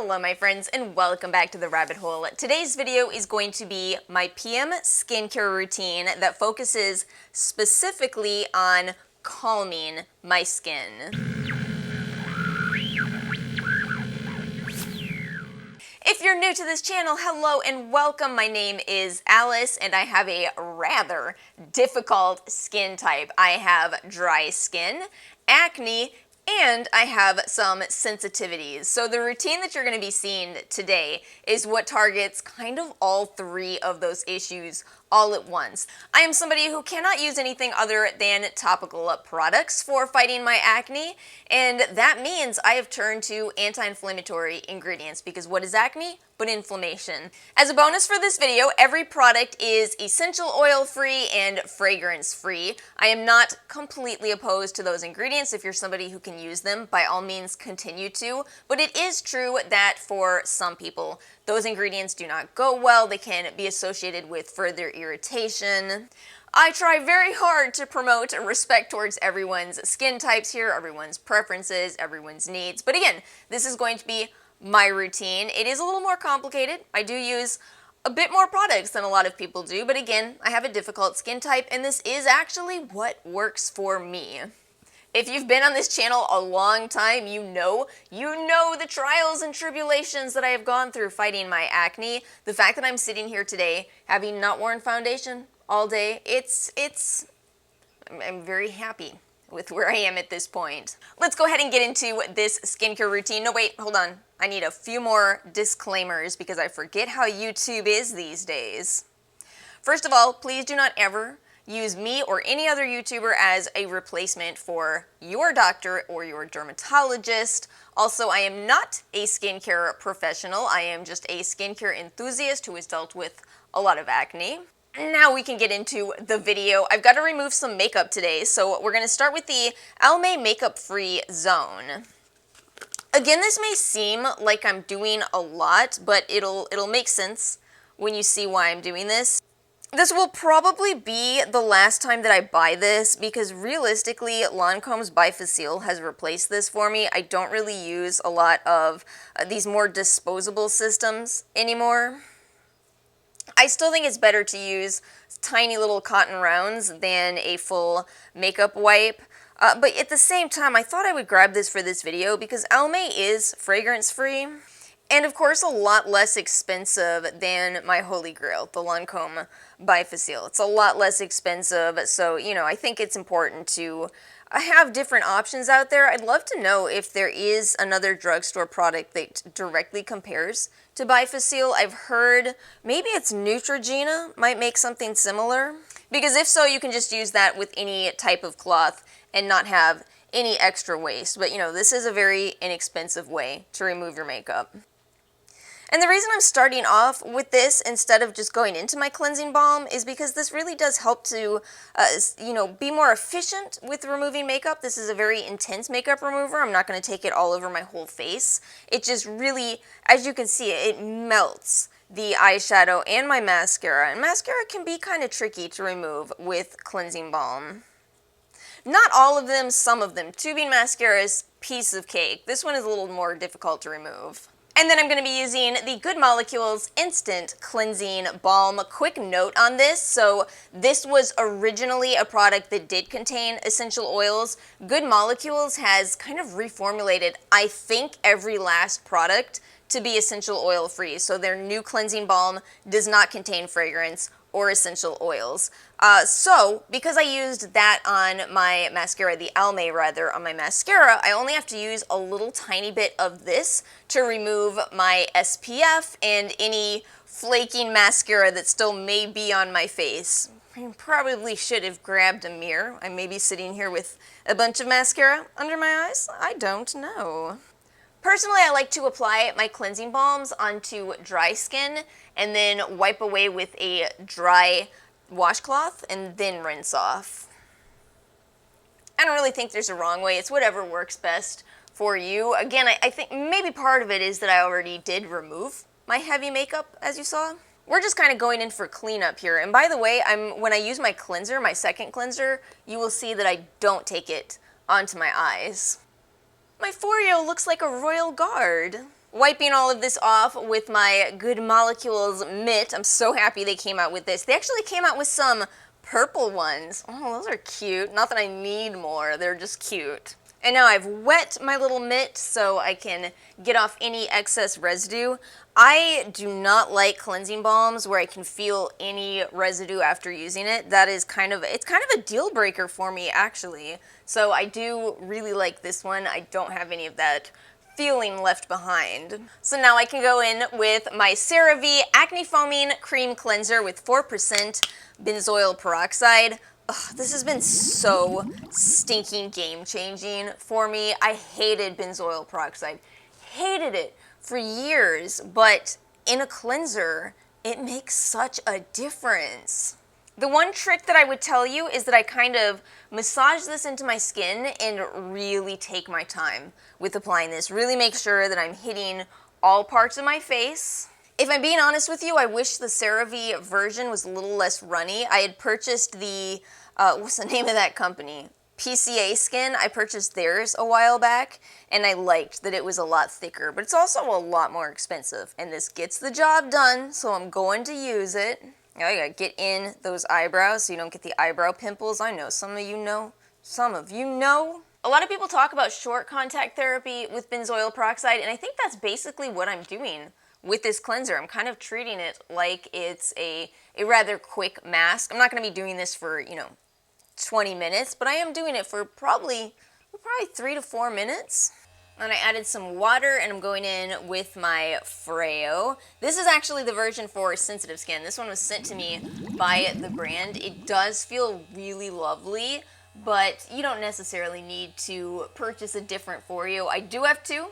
Hello my friends and welcome back to the rabbit hole. Today's video is going to be my PM skincare routine that focuses specifically on calming my skin. If you're new to this channel, hello and welcome. My name is Alice and I have a rather difficult skin type. I have dry skin, acne, and I have some sensitivities. So the routine that you're going to be seeing today is what targets kind of all three of those issues all at once. I am somebody who cannot use anything other than topical products for fighting my acne, and that means I have turned to anti-inflammatory ingredients because what is acne but inflammation? As a bonus for this video, every product is essential oil free and fragrance free. I am not completely opposed to those ingredients. If you're somebody who can use them, by all means continue to, but it is true that for some people those ingredients do not go well. They can be associated with further irritation. I try very hard to promote respect towards everyone's skin types here, everyone's preferences, everyone's needs. But again, this is going to be my routine. It is a little more complicated. I do use a bit more products than a lot of people do, but again, I have a difficult skin type and this is actually what works for me. If you've been on this channel a long time, you know the trials and tribulations that I have gone through fighting my acne. The fact that I'm sitting here today having not worn foundation all day, I'm very happy with where I am at this point. Let's go ahead and get into this skincare routine. No, wait, hold on. I need a few more disclaimers because I forget how YouTube is these days. First of all, please do not ever use me or any other YouTuber as a replacement for your doctor or your dermatologist. Also, I am not a skincare professional. I am just a skincare enthusiast who has dealt with a lot of acne. Now we can get into the video. I've got to remove some makeup today, so we're going to start with the Almay makeup-free zone. Again, this may seem like I'm doing a lot, but it'll make sense when you see why I'm doing this. This will probably be the last time that I buy this because realistically, Lancome's Bifacil has replaced this for me. I don't really use a lot of these more disposable systems anymore. I still think it's better to use tiny little cotton rounds than a full makeup wipe. But at the same time, I thought I would grab this for this video because Almay is fragrance-free. And of course, a lot less expensive than my holy grail, the Lancome Bifacil. It's a lot less expensive, so, I think it's important to have different options out there. I'd love to know if there is another drugstore product that directly compares to Bifacil. I've heard maybe it's Neutrogena might make something similar. Because if so, you can just use that with any type of cloth and not have any extra waste. But, this is a very inexpensive way to remove your makeup. And the reason I'm starting off with this instead of just going into my cleansing balm is because this really does help to, be more efficient with removing makeup. This is a very intense makeup remover. I'm not going to take it all over my whole face. It just really, as you can see, it melts the eyeshadow and my mascara. And mascara can be kind of tricky to remove with cleansing balm. Not all of them, some of them. Tubing mascara is piece of cake. This one is a little more difficult to remove. And then I'm going to be using the Good Molecules Instant Cleansing Balm. Quick note on this, so this was originally a product that did contain essential oils. Good Molecules has kind of reformulated, I think, every last product to be essential oil free. So their new cleansing balm does not contain fragrance or essential oils. So, because I used that on my mascara, the Almay rather, on my mascara, I only have to use a little tiny bit of this to remove my SPF and any flaking mascara that still may be on my face. I probably should have grabbed a mirror. I may be sitting here with a bunch of mascara under my eyes. I don't know. Personally, I like to apply my cleansing balms onto dry skin and then wipe away with a dry washcloth and then rinse off. I don't really think there's a wrong way. It's whatever works best for you. Again, I think maybe part of it is that I already did remove my heavy makeup, as you saw. We're just kind of going in for cleanup here. And by the way, when I use my cleanser, my second cleanser, you will see that I don't take it onto my eyes. My Foreo looks like a royal guard. Wiping all of this off with my Good Molecules mitt. I'm so happy they came out with this. They actually came out with some purple ones. Oh, those are cute. Not that I need more, they're just cute. And now I've wet my little mitt so I can get off any excess residue. I do not like cleansing balms where I can feel any residue after using it. That is it's kind of a deal breaker for me, actually. So I do really like this one. I don't have any of that feeling left behind. So now I can go in with my CeraVe Acne Foaming Cream Cleanser with 4% benzoyl peroxide. Ugh, this has been so stinking game-changing for me. I hated benzoyl peroxide. Hated it for years, but in a cleanser, it makes such a difference. The one trick that I would tell you is that I kind of massage this into my skin and really take my time with applying this. Really make sure that I'm hitting all parts of my face. If I'm being honest with you, I wish the CeraVe version was a little less runny. I had purchased the, what's the name of that company? PCA Skin. I purchased theirs a while back, and I liked that it was a lot thicker, but it's also a lot more expensive. And this gets the job done, so I'm going to use it. Now you gotta get in those eyebrows so you don't get the eyebrow pimples. I know some of you know. Some of you know. A lot of people talk about short contact therapy with benzoyl peroxide, and I think that's basically what I'm doing with this cleanser. I'm kind of treating it like it's a rather quick mask. I'm not going to be doing this for, 20 minutes, but I am doing it for probably 3 to 4 minutes. And I added some water, and I'm going in with my Foreo. This is actually the version for sensitive skin. This one was sent to me by the brand. It does feel really lovely, but you don't necessarily need to purchase a different Foreo. I do have two,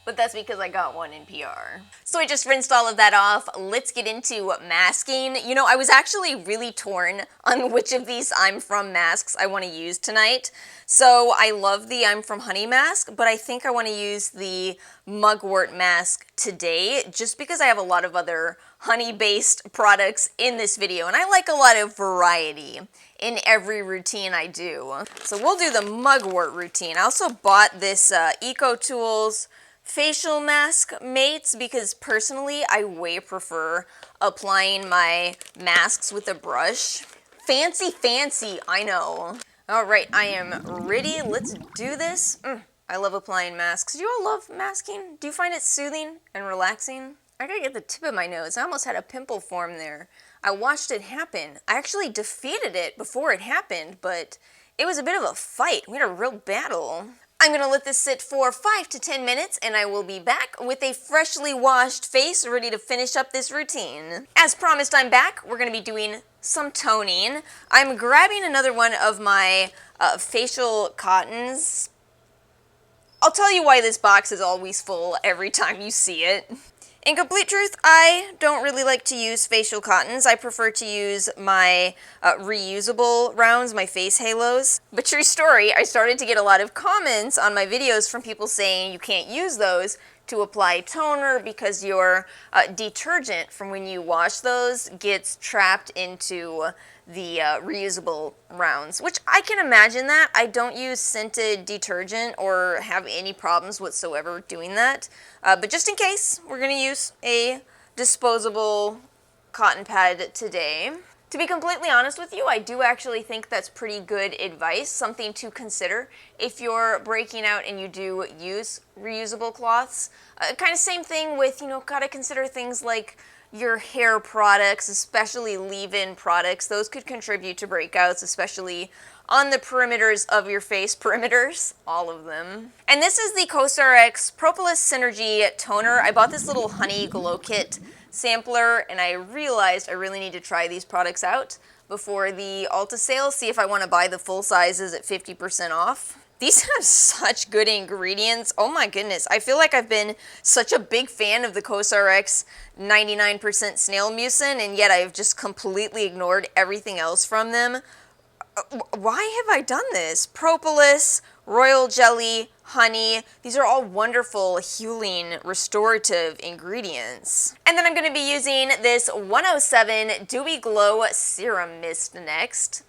but that's because I got one in PR. So I just rinsed all of that off. Let's get into masking. I was actually really torn on which of these I'm From masks I want to use tonight. So I love the I'm From Honey mask, but I think I want to use the Mugwort mask today just because I have a lot of other honey-based products in this video, and I like a lot of variety in every routine I do. So we'll do the Mugwort routine. I also bought this EcoTools facial mask mates because personally I way prefer applying my masks with a brush. Fancy, I know. Alright, I am ready. Let's do this. I love applying masks. Do you all love masking? Do you find it soothing and relaxing? I gotta get the tip of my nose. I almost had a pimple form there. I watched it happen. I actually defeated it before it happened, but it was a bit of a fight. We had a real battle. I'm going to let this sit for 5 to 10 minutes, and I will be back with a freshly washed face ready to finish up this routine. As promised, I'm back. We're going to be doing some toning. I'm grabbing another one of my facial cottons. I'll tell you why this box is always full every time you see it. In complete truth, I don't really like to use facial cottons. I prefer to use my reusable rounds, my face halos. But true story, I started to get a lot of comments on my videos from people saying you can't use those to apply toner because your detergent from when you wash those gets trapped into the reusable rounds, which I can imagine that. I don't use scented detergent or have any problems whatsoever doing that. But just in case, we're going to use a disposable cotton pad today. To be completely honest with you, I do actually think that's pretty good advice, something to consider if you're breaking out and you do use reusable cloths. Kind of same thing with, gotta consider things like your hair products, especially leave-in products. Those could contribute to breakouts, especially on the perimeters of your face. Perimeters, all of them. And this is the CosRX Propolis Synergy Toner. I bought this little honey glow kit sampler, and I realized I really need to try these products out before the Ulta sale, see if I want to buy the full sizes at 50% off. These have such good ingredients. Oh my goodness. I feel like I've been such a big fan of the CosRX 99% snail mucin, and yet I've just completely ignored everything else from them. Why have I done this? Propolis, royal jelly, honey. These are all wonderful healing, restorative ingredients. And then I'm going to be using this 107 Dewy Glow Serum Mist next.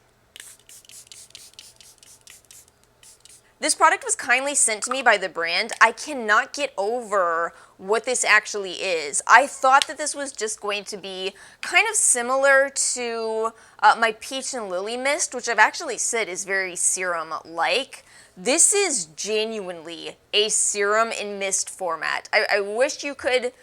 This product was kindly sent to me by the brand. I cannot get over what this actually is. I thought that this was just going to be kind of similar to my Peach and Lily Mist, which I've actually said is very serum-like. This is genuinely a serum in mist format. I wish you could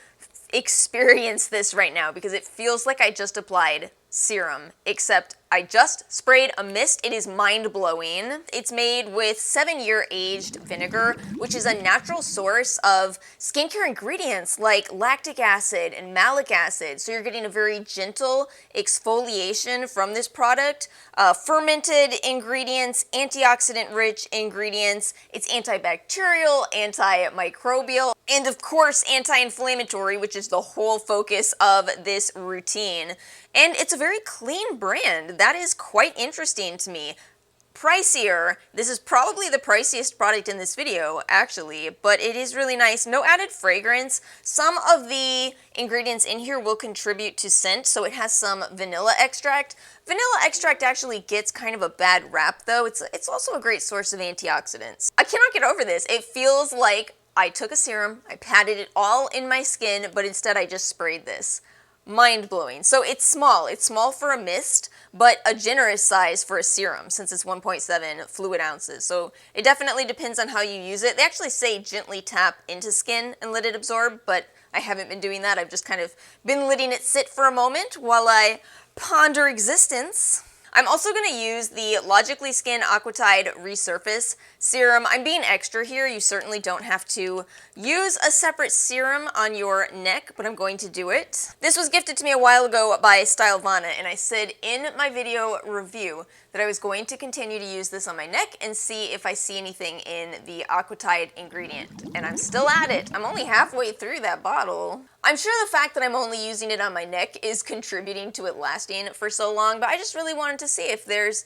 experience this right now because it feels like I just applied serum, except I just sprayed a mist. It is mind-blowing. It's made with 7-year aged vinegar, which is a natural source of skincare ingredients like lactic acid and malic acid. So you're getting a very gentle exfoliation from this product. Fermented ingredients, antioxidant-rich ingredients. It's antibacterial, antimicrobial, and of course anti-inflammatory, which is the whole focus of this routine. And it's a very clean brand. That is quite interesting to me. Pricier. This is probably the priciest product in this video, actually, but it is really nice. No added fragrance. Some of the ingredients in here will contribute to scent, so it has some vanilla extract. Vanilla extract actually gets kind of a bad rap, though. It's also a great source of antioxidants. I cannot get over this. It feels like I took a serum, I patted it all in my skin, but instead I just sprayed this. Mind-blowing. So it's small for a mist, but a generous size for a serum since it's 1.7 fluid ounces. So it definitely depends on how you use it. They actually say gently tap into skin and let it absorb, but I haven't been doing that. I've just kind of been letting it sit for a moment while I ponder existence. I'm also going to use the Logically Skin Aquatide Resurface serum. I'm being extra here. You certainly don't have to use a separate serum on your neck, but I'm going to do it. This was gifted to me a while ago by Stylevana, and I said in my video review that I was going to continue to use this on my neck and see if I see anything in the Aquatide ingredient. And I'm still at it. I'm only halfway through that bottle. I'm sure the fact that I'm only using it on my neck is contributing to it lasting for so long, but I just really wanted to see if there's,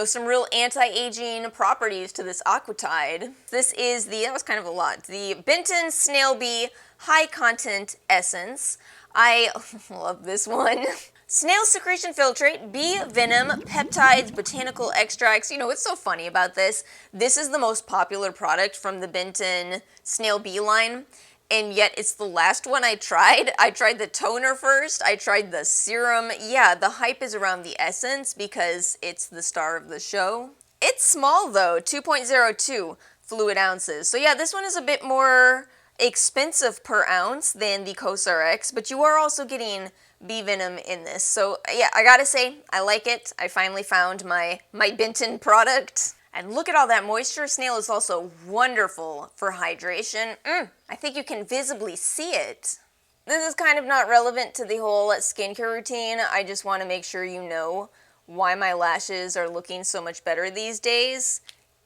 some real anti-aging properties to this Aquatide. This is that was kind of a lot, the Benton Snail Bee High Content Essence. I love this one. Snail secretion filtrate, bee venom, peptides, botanical extracts. What's so funny about this? This is the most popular product from the Benton Snail Bee line, and yet it's the last one I tried. I tried the toner first, I tried the serum. Yeah, the hype is around the essence because it's the star of the show. It's small though, 2.02 fluid ounces. So yeah, this one is a bit more expensive per ounce than the CosRX, but you are also getting bee venom in this. So yeah, I gotta say, I like it. I finally found my Benton product. And look at all that moisture. Snail is also wonderful for hydration. I think you can visibly see it. This is kind of not relevant to the whole skincare routine. I just want to make sure you know why my lashes are looking so much better these days.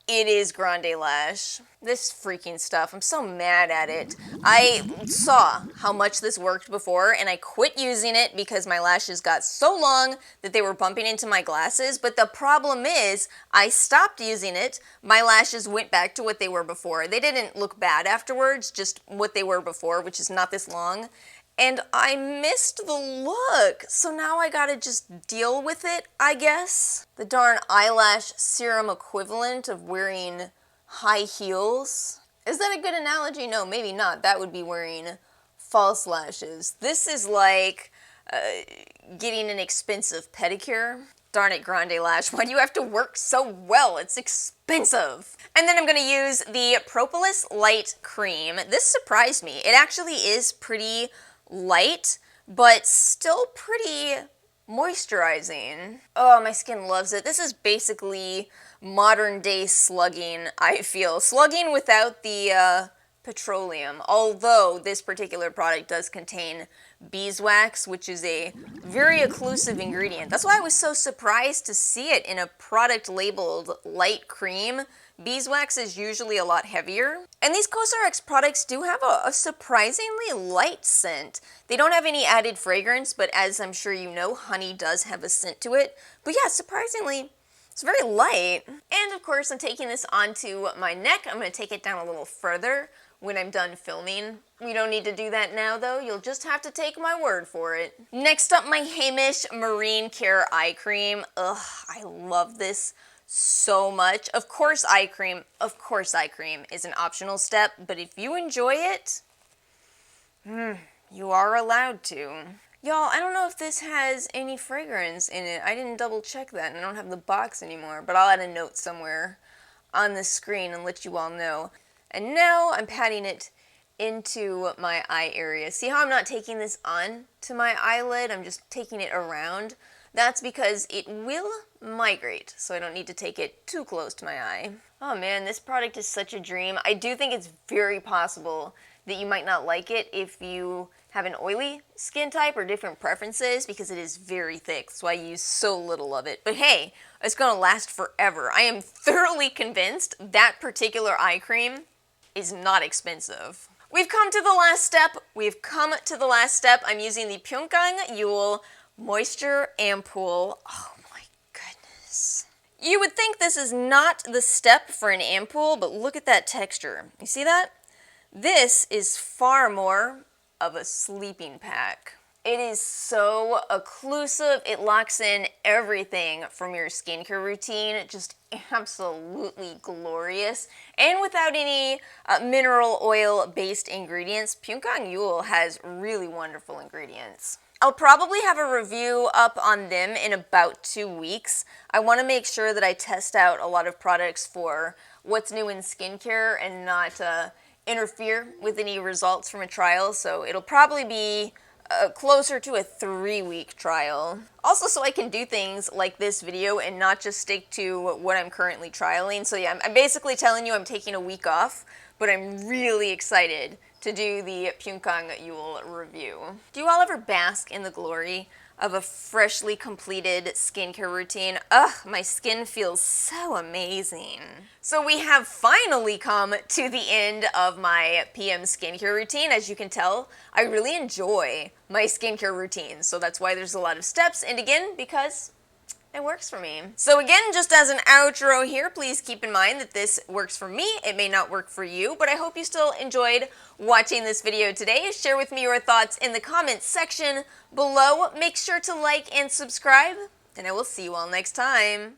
It is Grandelash. This freaking stuff, I'm so mad at it. I saw how much this worked before and I quit using it because my lashes got so long that they were bumping into my glasses, but the problem is I stopped using it, my lashes went back to what they were before. They didn't look bad afterwards, just what they were before, which is not this long. And I missed the look, so now I gotta just deal with it, I guess. The darn eyelash serum equivalent of wearing high heels. Is that a good analogy? No, maybe not. That would be wearing false lashes. This is like getting an expensive pedicure. Darn it, Grandelash, why do you have to work so well? It's expensive. And then I'm gonna use the Propolis Light Cream. This surprised me. It actually is pretty light, but still pretty moisturizing. Oh, my skin loves it. This is basically modern day slugging, I feel. Slugging without the petroleum, although this particular product does contain beeswax, which is a very occlusive ingredient. That's why I was so surprised to see it in a product labeled light cream. Beeswax is usually a lot heavier. And these CosRX products do have a surprisingly light scent. They don't have any added fragrance, but as I'm sure you know, honey does have a scent to it. But yeah, surprisingly, it's very light. And of course, I'm taking this onto my neck. I'm going to take it down a little further when I'm done filming. We don't need to do that now though, you'll just have to take my word for it. Next up, my Heimish Marine Care Eye Cream. Ugh, I love this so much. Of course eye cream is an optional step, but if you enjoy it, You are allowed to. Y'all, I don't know if this has any fragrance in it. I didn't double check that, and I don't have the box anymore, but I'll add a note somewhere on the screen and let you all know. And now I'm patting it into my eye area. See how I'm not taking this on to my eyelid? I'm just taking it around. That's because it will migrate, so I don't need to take it too close to my eye. Oh man, this product is such a dream. I do think it's very possible that you might not like it if you have an oily skin type or different preferences, because it is very thick. That's why I use so little of it. But hey, it's gonna last forever. I am thoroughly convinced that particular eye cream is not expensive. We've come to the last step. I'm using the Pyunkang Yule Moisture Ampoule. Oh my goodness. You would think this is not the step for an ampoule, but look at that texture. You see that? This is far more of a sleeping pack. It is so occlusive. It locks in everything from your skincare routine. Just absolutely glorious. And without any mineral oil based ingredients, Pyunkang Yule has really wonderful ingredients. I'll probably have a review up on them in about 2 weeks. I want to make sure that I test out a lot of products for what's new in skincare and not interfere with any results from a trial, so it'll probably be closer to a 3-week trial. Also, so I can do things like this video and not just stick to what I'm currently trialing. So yeah, I'm basically telling you I'm taking a week off, but I'm really excited to do the Pyunkang Yule review. Do you all ever bask in the glory of a freshly completed skincare routine? Ugh, my skin feels so amazing. So we have finally come to the end of my PM skincare routine. As you can tell, I really enjoy my skincare routine, so that's why there's a lot of steps, and again, because it works for me. So again, just as an outro here, please keep in mind that this works for me. It may not work for you, but I hope you still enjoyed watching this video today. Share with me your thoughts in the comments section below. Make sure to like and subscribe, and I will see you all next time.